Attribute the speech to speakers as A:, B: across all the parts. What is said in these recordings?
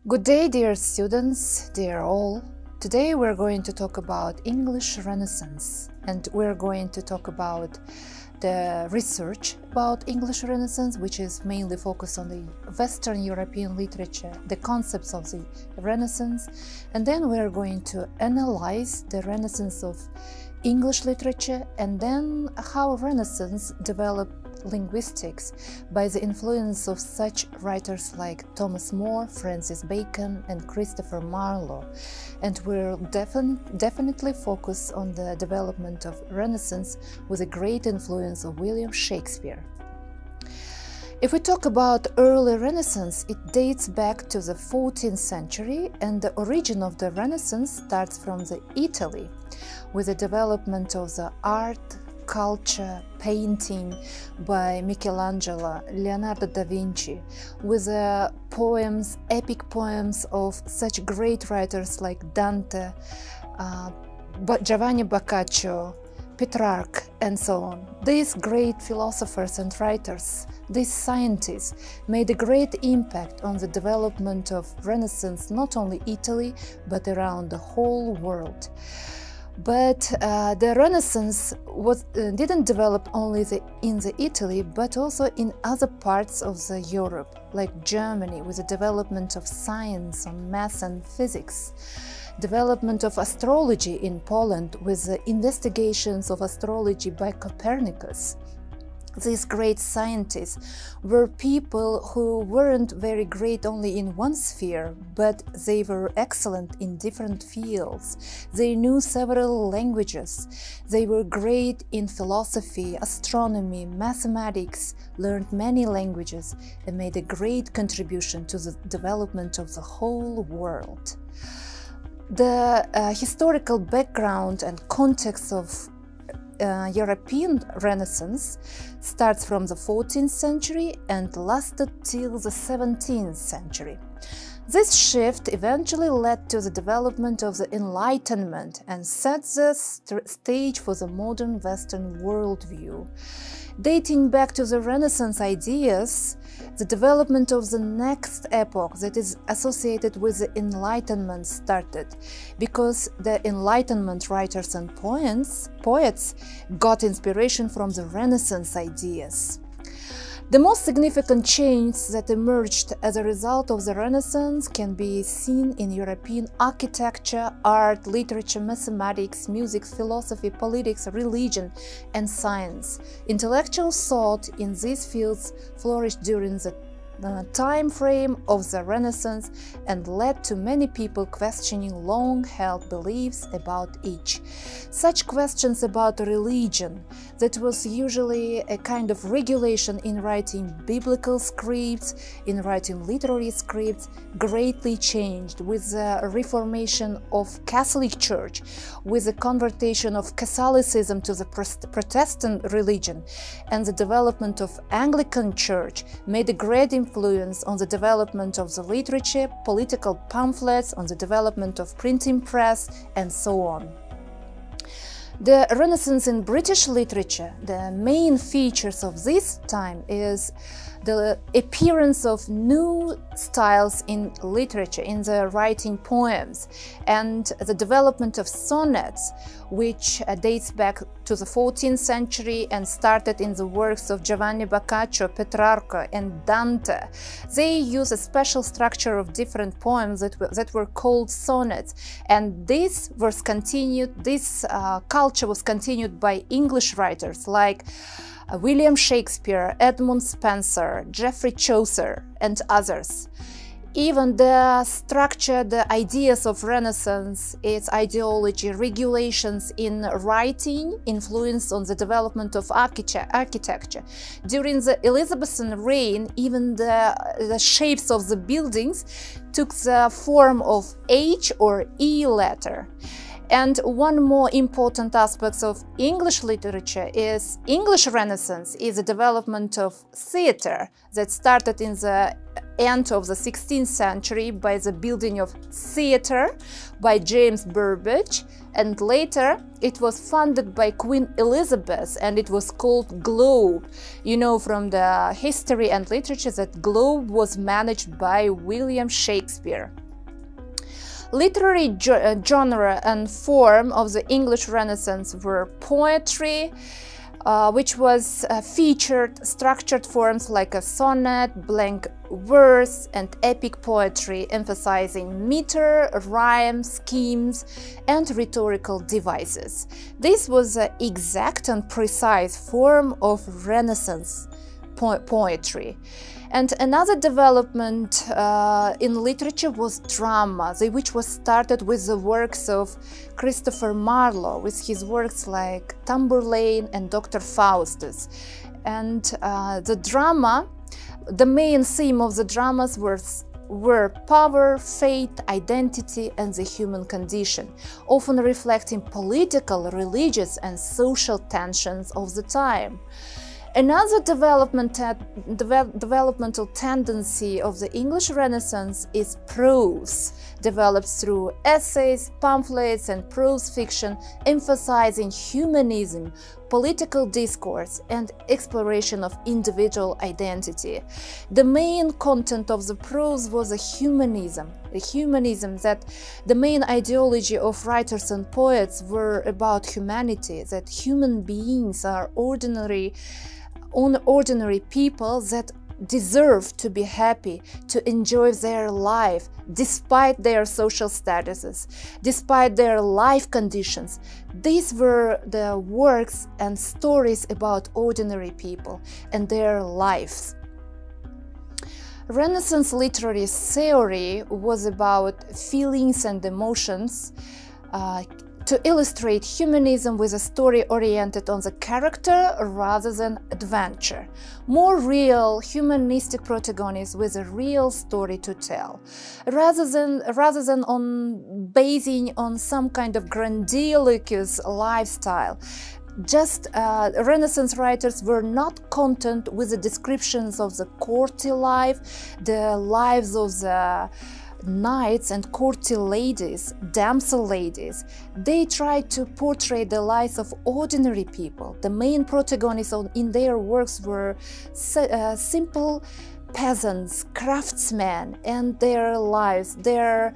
A: Good day, dear students, dear all. Today we're going to talk about English Renaissance, and we're going to talk about the research about English Renaissance, which is mainly focused on the Western European literature, the concepts of the Renaissance, and then we're going to analyze the Renaissance of English literature and then how Renaissance developed linguistics by the influence of such writers like Thomas More, Francis Bacon, and Christopher Marlowe. And we'll definitely focus on the development of Renaissance with a great influence of William Shakespeare. If we talk about early Renaissance, it dates back to the 14th century, and the origin of the Renaissance starts from the Italy, with the development of the art, culture, painting by Michelangelo, Leonardo da Vinci, with poems, epic poems of such great writers like Dante, Giovanni Boccaccio, Petrarch, and so on. These great philosophers and writers, these scientists, made a great impact on the development of Renaissance, not only Italy, but around the whole world. But the Renaissance didn't develop only in Italy, but also in other parts of Europe, like Germany, with the development of science on math and physics, development of astrology in Poland with the investigations of astrology by Copernicus. These great scientists were people who weren't very great only in one sphere, but they were excellent in different fields. They knew several languages. They were great in philosophy, astronomy, mathematics, learned many languages, and made a great contribution to the development of the whole world. The historical background and context of European Renaissance starts from the 14th century and lasted till the 17th century. This shift eventually led to the development of the Enlightenment and set the stage for the modern Western worldview. Dating back to the Renaissance ideas, the development of the next epoch that is associated with the Enlightenment started, because the Enlightenment writers and poets got inspiration from the Renaissance ideas. The most significant change that emerged as a result of the Renaissance can be seen in European architecture, art, literature, mathematics, music, philosophy, politics, religion, and science. Intellectual thought in these fields flourished during the time frame of the Renaissance and led to many people questioning long-held beliefs about each. Such questions about religion, that was usually a kind of regulation in writing biblical scripts, in writing literary scripts, greatly changed with the reformation of Catholic Church, with the conversion of Catholicism to the Protestant religion, and the development of Anglican Church made a great influence on the development of the literature, political pamphlets, on the development of printing press, and so on. The Renaissance in British literature, the main features of this time is the appearance of new styles in literature, in the writing poems, and the development of sonnets, which dates back to the 14th century and started in the works of Giovanni Boccaccio, Petrarch, and Dante. They use a special structure of different poems that were called sonnets, and this culture was continued by English writers like William Shakespeare, Edmund Spenser, Geoffrey Chaucer, and others. Even the structure, the ideas of Renaissance, its ideology, regulations in writing, influence on the development of architecture. During the Elizabethan reign, even the shapes of the buildings took the form of H or E letter. And one more important aspect of English literature is English Renaissance is the development of theater that started in the end of the 16th century by the building of theatre by James Burbage, and later it was funded by Queen Elizabeth and it was called Globe. You know from the history and literature that Globe was managed by William Shakespeare. Literary genre and form of the English Renaissance were poetry, which was featured structured forms like a sonnet, blank verse, and epic poetry, emphasizing meter, rhyme, schemes, and rhetorical devices. This was an exact and precise form of Renaissance poetry. And another development in literature was drama, which was started with the works of Christopher Marlowe, with his works like Tamburlaine and Dr. Faustus. And the drama, the main theme of the dramas were power, fate, identity, and the human condition, often reflecting political, religious, and social tensions of the time. Another developmental tendency of the English Renaissance is prose, developed through essays, pamphlets, and prose fiction, emphasizing humanism, political discourse, and exploration of individual identity. The main content of the prose was a humanism that the main ideology of writers and poets were about humanity, that human beings are ordinary people that deserve to be happy, to enjoy their life despite their social statuses, despite their life conditions. These were the works and stories about ordinary people and their lives. Renaissance literary theory was about feelings and emotions, to illustrate humanism with a story oriented on the character rather than adventure. More real, humanistic protagonists with a real story to tell, rather than basing on some kind of grandiloquent lifestyle. Just Renaissance writers were not content with the descriptions of the courtly life, the lives of the knights and courtly ladies, damsel ladies. They tried to portray the lives of ordinary people. The main protagonists in their works were simple peasants, craftsmen, and their lives, their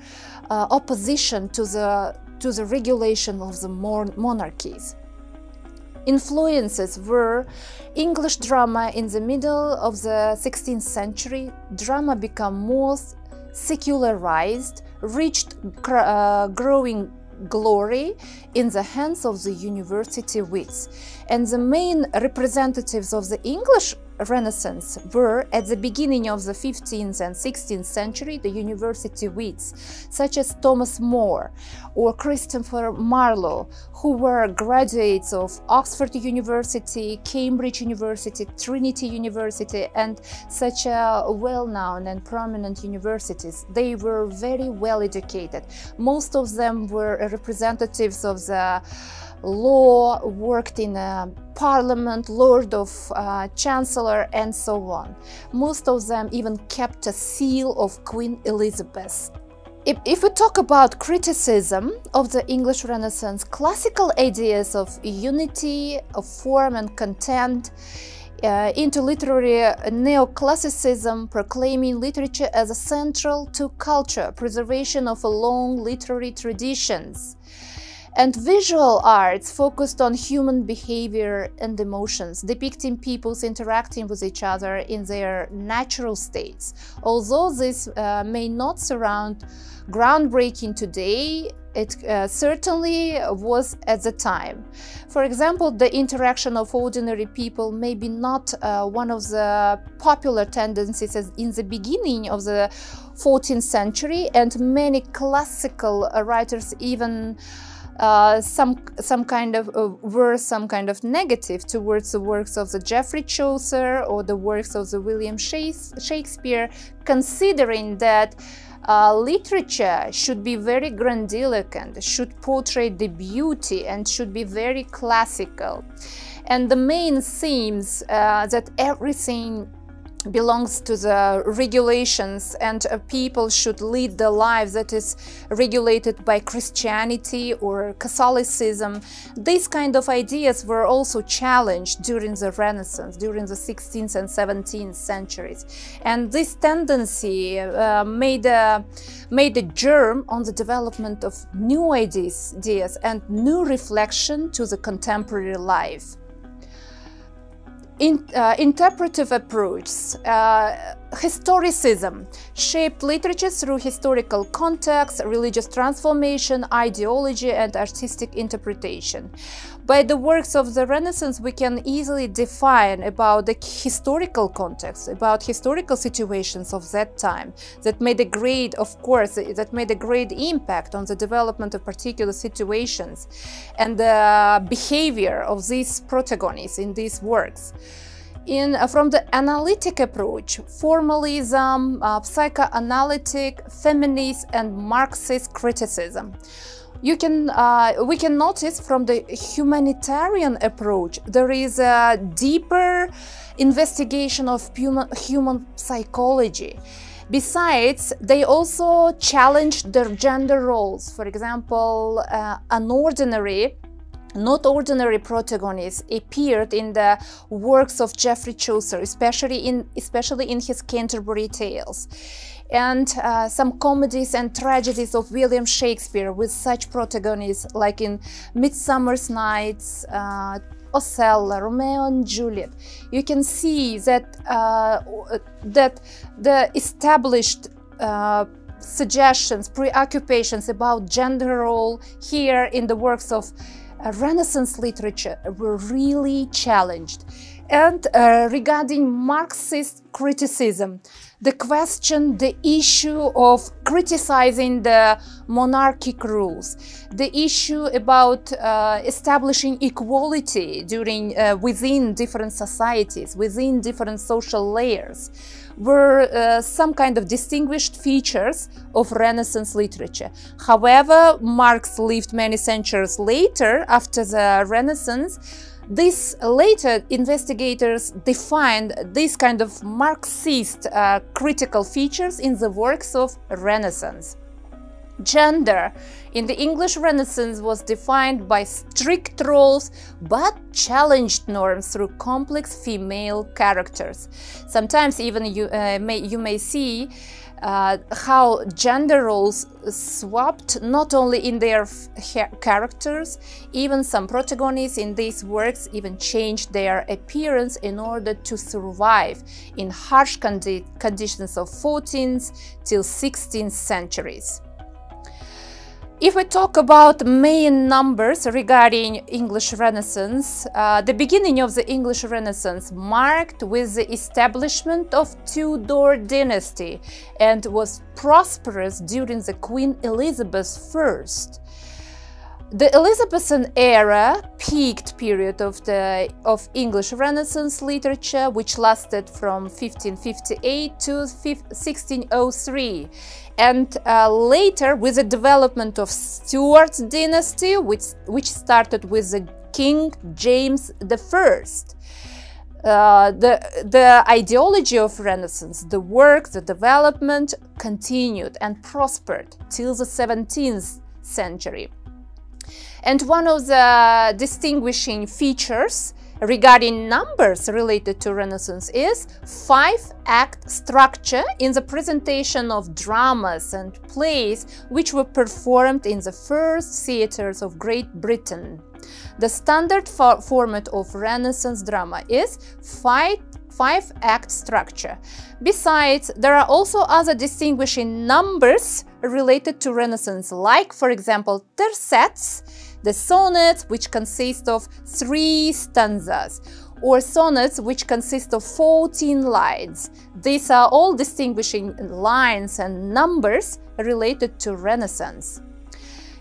A: opposition to the regulation of the monarchies. Influences were English drama in the middle of the 16th century. Drama became more secularized, reached growing glory in the hands of the university wits. And the main representatives of the English Renaissance were, at the beginning of the 15th and 16th century, the university wits, such as Thomas More or Christopher Marlowe, who were graduates of Oxford University, Cambridge University, Trinity University, and such well-known and prominent universities. They were very well educated. Most of them were representatives of the law, worked in parliament, lord of chancellor, and so on. Most of them even kept a seal of Queen Elizabeth. If we talk about criticism of the English Renaissance, classical ideas of unity, of form and content, into literary neoclassicism, proclaiming literature as central to culture, preservation of long literary traditions. And visual arts focused on human behavior and emotions, depicting peoples interacting with each other in their natural states. Although this may not sound groundbreaking today, it certainly was at the time. For example, the interaction of ordinary people may be not one of the popular tendencies as in the beginning of the 14th century, and many classical writers even were some kind of negative towards the works of the Geoffrey Chaucer or the works of the William Shakespeare, considering that literature should be very grandiloquent, should portray the beauty, and should be very classical. And the main themes that everything belongs to the regulations, and people should lead the lives that is regulated by Christianity or Catholicism. These kind of ideas were also challenged during the Renaissance, during the 16th and 17th centuries, and this tendency made a germ on the development of new ideas and new reflection to the contemporary life. Interpretive approach, historicism, shaped literature through historical context, religious transformation, ideology, and artistic interpretation. By the works of the Renaissance, we can easily define about the historical context, about historical situations of that time that made a great, of course, that made a great impact on the development of particular situations and the behavior of these protagonists in these works. From the analytic approach, formalism, psychoanalytic, feminist, and Marxist criticism. We can notice from the humanitarian approach there is a deeper investigation of human psychology. Besides, they also challenged their gender roles. For example, not ordinary protagonists appeared in the works of Geoffrey Chaucer, especially in his Canterbury Tales, and some comedies and tragedies of William Shakespeare with such protagonists like in Midsummer's Nights, Othello, Romeo and Juliet. You can see that that the established suggestions, preoccupations about gender role here in the works of Renaissance literature were really challenged. And regarding Marxist criticism, the issue of criticizing the monarchic rules, the issue about establishing equality within different societies, within different social layers, were some kind of distinguished features of Renaissance literature. However, Marx lived many centuries later, after the Renaissance. These later investigators defined these kind of Marxist critical features in the works of Renaissance. Gender in the English Renaissance was defined by strict roles but challenged norms through complex female characters. Sometimes even you may see how gender roles swapped not only in their characters, even some protagonists in these works even changed their appearance in order to survive in harsh conditions of 14th till 16th centuries. If we talk about main numbers regarding English Renaissance, the beginning of the English Renaissance marked with the establishment of Tudor dynasty and was prosperous during the Queen Elizabeth I. The Elizabethan era, peaked period of English Renaissance literature, which lasted from 1558 to 1603, and later with the development of Stuart dynasty, which started with the King James I. The ideology of Renaissance, the work, the development continued and prospered till the 17th century. And one of the distinguishing features regarding numbers related to Renaissance is 5-act structure in the presentation of dramas and plays which were performed in the first theaters of Great Britain. The standard format of Renaissance drama is 5-act structure. Besides, there are also other distinguishing numbers related to Renaissance, like, for example, tercets, the sonnets, which consist of 3 stanzas, or sonnets which consist of 14 lines. These are all distinguishing lines and numbers related to Renaissance.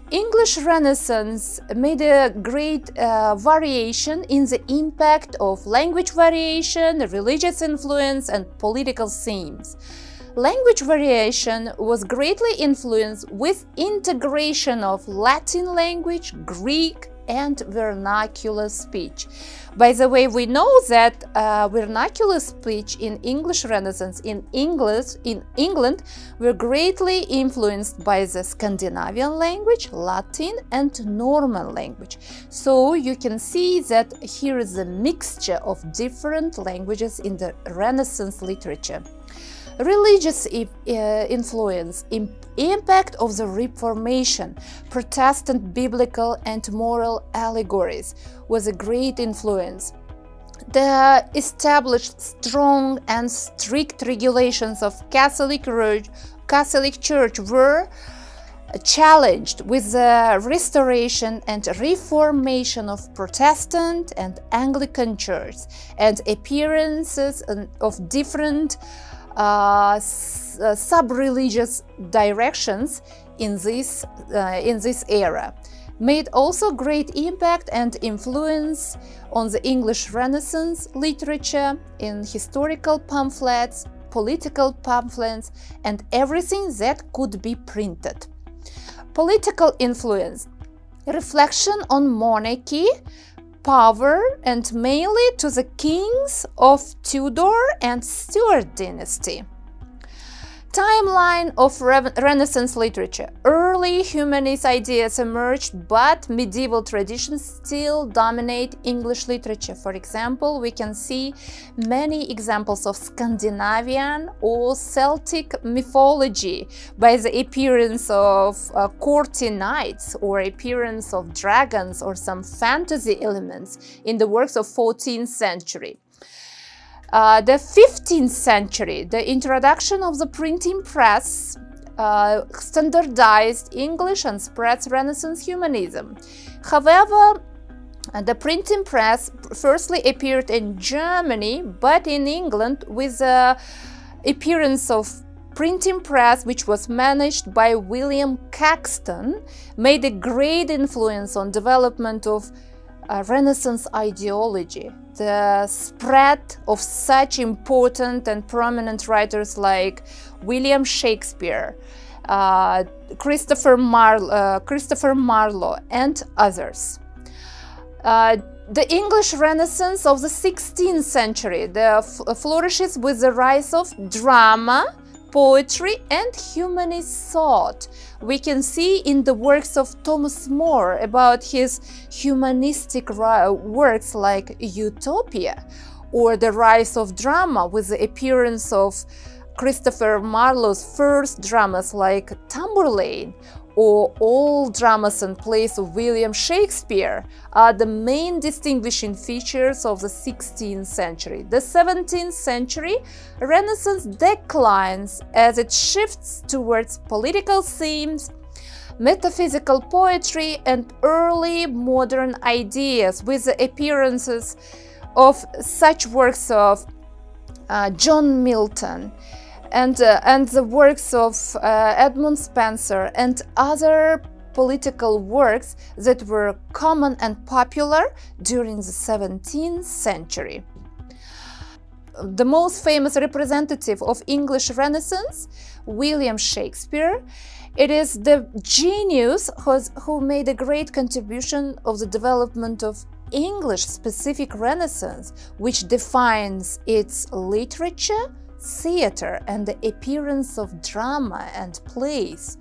A: English Renaissance made a great variation in the impact of language variation, religious influence, and political themes. Language variation was greatly influenced with integration of Latin language, Greek, and vernacular speech. By the way, we know that vernacular speech in English Renaissance in England were greatly influenced by the Scandinavian language, Latin, and Norman language. So you can see that here is a mixture of different languages in the Renaissance literature. Religious influence, impact of the Reformation, Protestant biblical and moral allegories was a great influence. The established strong and strict regulations of Catholic Church were challenged with the restoration and reformation of Protestant and Anglican churches and appearances of different sub-religious directions in this era, made also great impact and influence on the English Renaissance literature in historical pamphlets, political pamphlets, and everything that could be printed. Political influence, reflection on monarchy, power, and mainly to the kings of Tudor and Stuart dynasty. Timeline of Renaissance literature. Early humanist ideas emerged, but medieval traditions still dominate English literature. For example, we can see many examples of Scandinavian or Celtic mythology by the appearance of courtly knights or appearance of dragons or some fantasy elements in the works of 14th century. The 15th century, the introduction of the printing press standardized English and spread Renaissance humanism. However, the printing press firstly appeared in Germany, but in England with the appearance of printing press, which was managed by William Caxton, made a great influence on development of Renaissance ideology. The spread of such important and prominent writers like William Shakespeare, Christopher Marlowe, and others. The English Renaissance of the 16th century flourishes with the rise of drama, poetry, and humanist thought. We can see in the works of Thomas More about his humanistic works like Utopia, or the rise of drama with the appearance of Christopher Marlowe's first dramas like Tamburlaine, or all dramas and plays of William Shakespeare are the main distinguishing features of the 16th century. The 17th century Renaissance declines as it shifts towards political themes, metaphysical poetry, and early modern ideas with the appearances of such works of John Milton and the works of Edmund Spenser and other political works that were common and popular during the 17th century. The most famous representative of English Renaissance, William Shakespeare, it is the genius who made a great contribution of the development of English-specific Renaissance, which defines its literature, theater, and the appearance of drama and plays.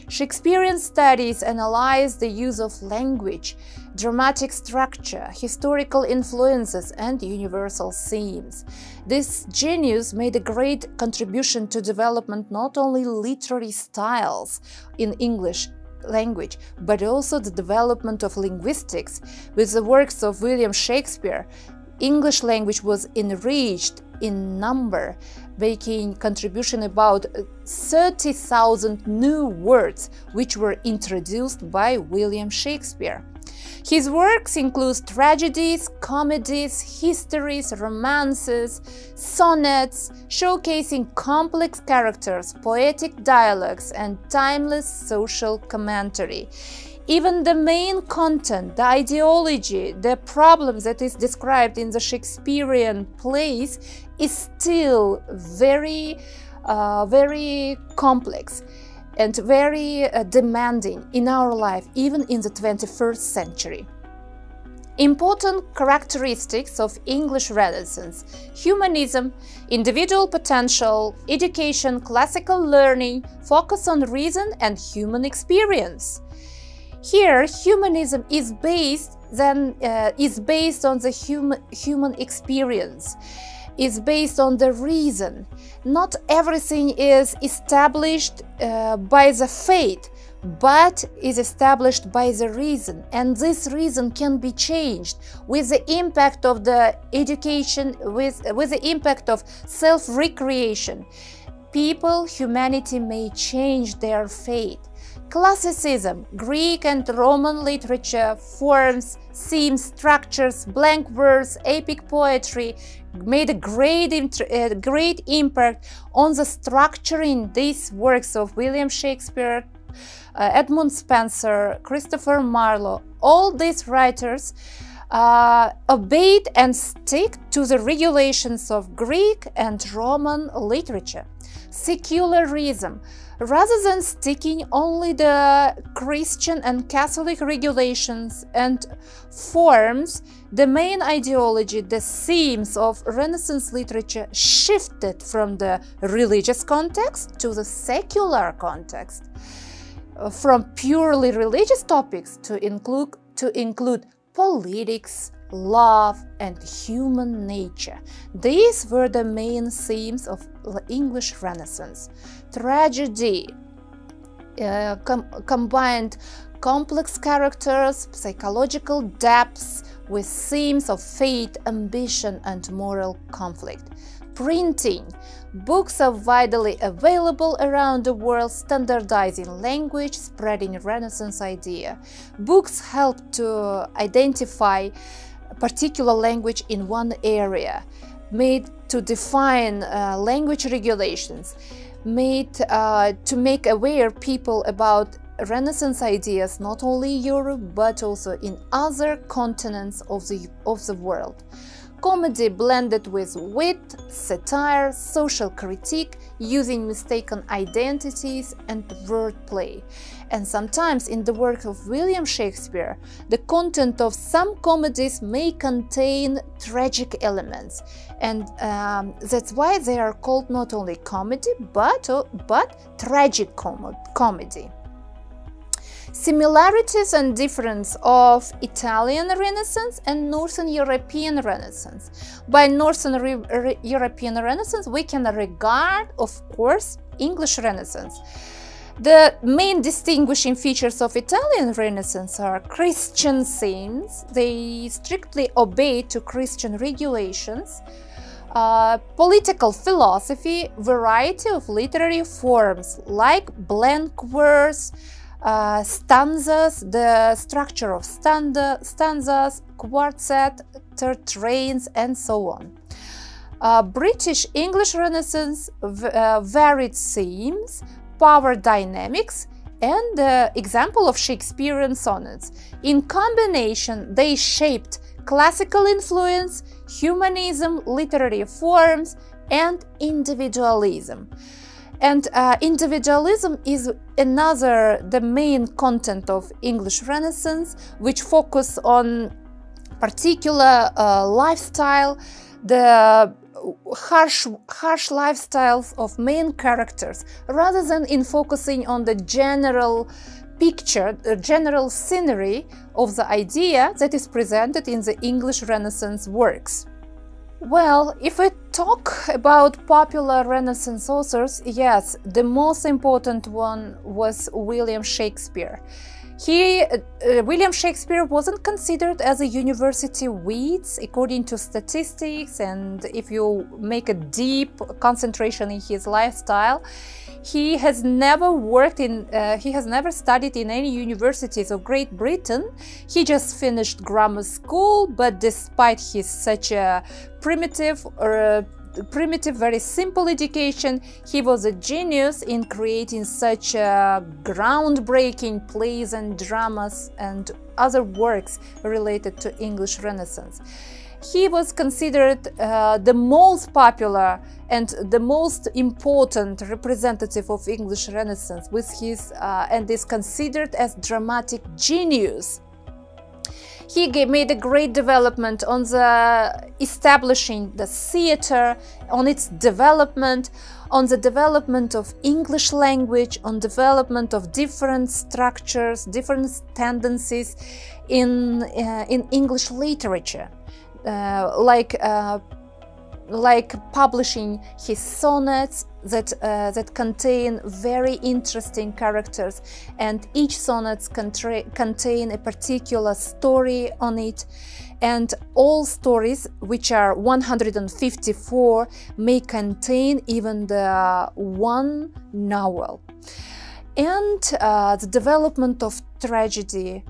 A: Shakespearean studies analyze the use of language, dramatic structure, historical influences, and universal themes. This genius made a great contribution to development not only literary styles in English language, but also the development of linguistics. With the works of William Shakespeare, English language was enriched in number, making contribution about 30,000 new words which were introduced by William Shakespeare. His works include tragedies, comedies, histories, romances, sonnets, showcasing complex characters, poetic dialogues, and timeless social commentary. Even the main content, the ideology, the problem that is described in the Shakespearean plays is still very complex and very demanding in our life, even in the 21st century. Important characteristics of English Renaissance: humanism, individual potential, education, classical learning, focus on reason and human experience. Here, humanism is based on the human experience, is based on the reason. Not everything is established by the faith, but is established by the reason, and this reason can be changed with the impact of the education, with the impact of self-recreation. People, humanity may change their fate. Classicism, Greek and Roman literature, forms, themes, structures, blank verse, epic poetry made a great impact on the structuring these works of William Shakespeare, Edmund Spenser, Christopher Marlowe. All these writers obeyed and stick to the regulations of Greek and Roman literature. Secularism, rather than sticking only the Christian and Catholic regulations and forms, the main ideology, the themes of Renaissance literature shifted from the religious context to the secular context, from purely religious topics to include politics, love, and human nature. These were the main themes of the English Renaissance. Tragedy combined complex characters, psychological depths with themes of fate, ambition, and moral conflict. Printing. Books are widely available around the world, standardizing language, spreading Renaissance idea. Books help to identify a particular language in one area, made to define language regulations, made to make aware people about Renaissance ideas not only in Europe but also in other continents of the world. Comedy blended with wit, satire, social critique, using mistaken identities and wordplay. And sometimes in the work of William Shakespeare, the content of some comedies may contain tragic elements, and that's why they are called not only comedy but tragic comedy. Similarities and difference of Italian Renaissance and Northern European Renaissance. By Northern European Renaissance, we can regard, of course, English Renaissance. The main distinguishing features of Italian Renaissance are Christian themes. They strictly obey to Christian regulations. Political philosophy, variety of literary forms like blank verse, stanzas, the structure of stanzas, quartet, tertrains, and so on. British English Renaissance, varied themes, power dynamics, and the example of Shakespearean sonnets. In combination, they shaped classical influence, humanism, literary forms, and individualism. And individualism is the main content of English Renaissance, which focus on particular lifestyle, the harsh lifestyles of main characters, rather than in focusing on the general picture, the general scenery of the idea that is presented in the English Renaissance works. Well, if we talk about popular Renaissance authors, yes, the most important one was William Shakespeare. William Shakespeare wasn't considered as a university wit according to statistics, and if you make a deep concentration in his lifestyle, he has never studied in any universities of Great Britain. He just finished grammar school, but despite his such a primitive, very simple education, he was a genius in creating such groundbreaking plays and dramas and other works related to English Renaissance. He was considered the most popular and the most important representative of English Renaissance, with his and is considered as dramatic genius. made a great development on the establishing the theater, on its development, on the development of English language, on development of different structures, different tendencies in English literature, like publishing his sonnets that contain very interesting characters, and each sonnet contain a particular story on it, and all stories, which are 154, may contain even the one novel. And the development of tragedy,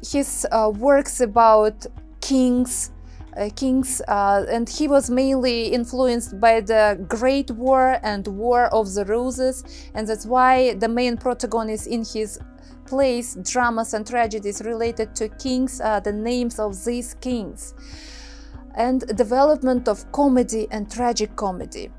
A: his works about kings, and he was mainly influenced by the Great War and War of the Roses, and that's why the main protagonists in his plays, dramas and tragedies related to kings are the names of these kings. And development of comedy and tragic comedy.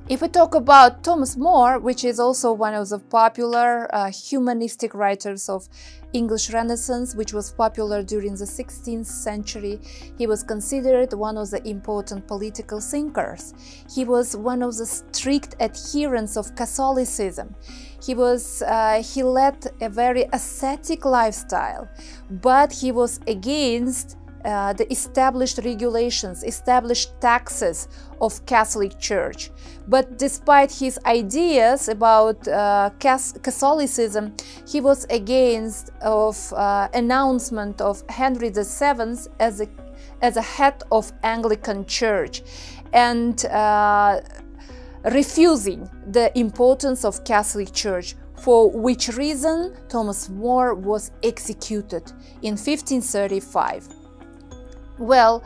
A: If we talk about Thomas More, which is also one of the popular humanistic writers of English Renaissance, which was popular during the 16th century, he was considered one of the important political thinkers. He was one of the strict adherents of Catholicism. He led a very ascetic lifestyle, but he was against the established regulations, established taxes of Catholic Church. But despite his ideas about Catholicism, he was against of announcement of Henry VII as a head of Anglican Church, and refusing the importance of Catholic Church, for which reason Thomas More was executed in 1535. Well,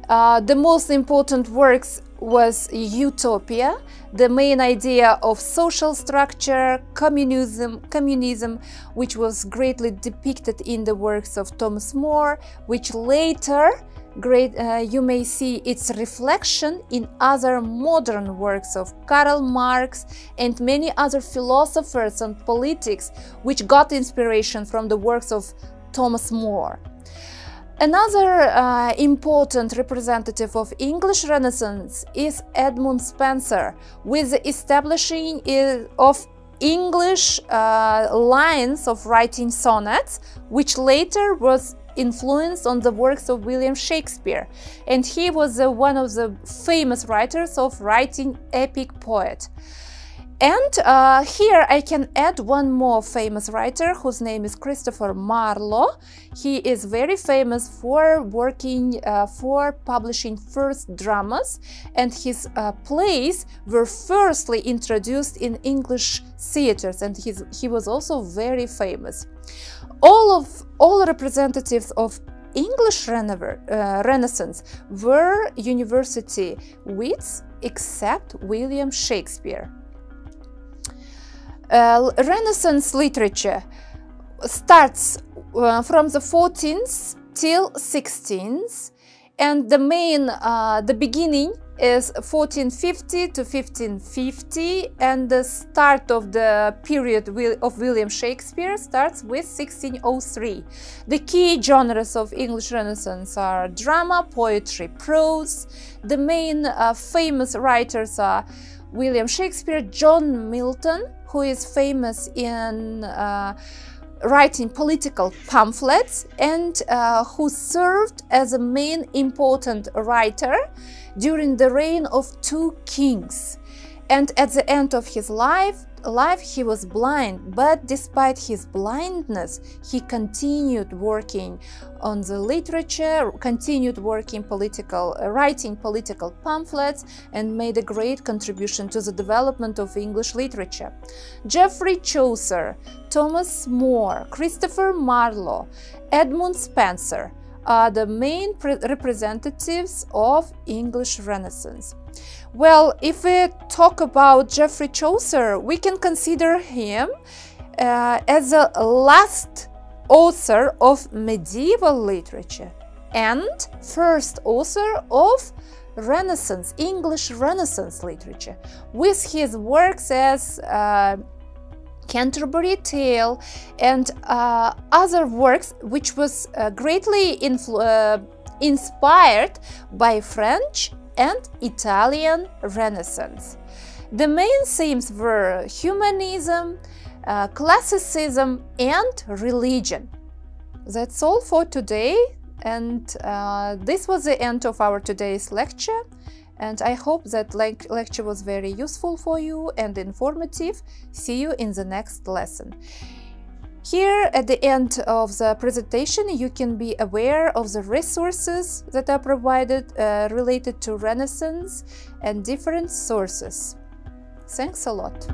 A: the most important works was Utopia, the main idea of social structure, communism, which was greatly depicted in the works of Thomas More, which later you may see its reflection in other modern works of Karl Marx and many other philosophers and politics, which got inspiration from the works of Thomas More. Another important representative of English Renaissance is Edmund Spenser, with the establishing of English lines of writing sonnets, which later was influenced on the works of William Shakespeare, and he was one of the famous writers of writing epic poet. And here I can add one more famous writer whose name is Christopher Marlowe. He is very famous for publishing first dramas, and his plays were firstly introduced in English theaters, and he was also very famous. All representatives of English Renaissance were university wits except William Shakespeare. Renaissance literature starts from the 14th till 16th, and the beginning is 1450 to 1550, and the start of the period of William Shakespeare starts with 1603. The key genres of English Renaissance are drama, poetry, prose. The main famous writers are William Shakespeare, John Milton, who is famous in writing political pamphlets, and who served as a main important writer during the reign of two kings. And at the end of his life he was blind, but despite his blindness he continued working on the literature, continued writing political pamphlets, and made a great contribution to the development of English literature. Geoffrey Chaucer, Thomas More, Christopher Marlowe, Edmund Spenser are the main representatives of English Renaissance. Well, if we talk about Geoffrey Chaucer, we can consider him as the last author of medieval literature and first author of Renaissance, English Renaissance literature, with his works as Canterbury Tale, and other works which was greatly inspired by French and Italian Renaissance. The main themes were humanism, classicism, and religion. That's all for today, and this was the end of our today's lecture. And I hope that lecture was very useful for you and informative. See you in the next lesson. Here at the end of the presentation, you can be aware of the resources that are provided related to Renaissance and different sources. Thanks a lot.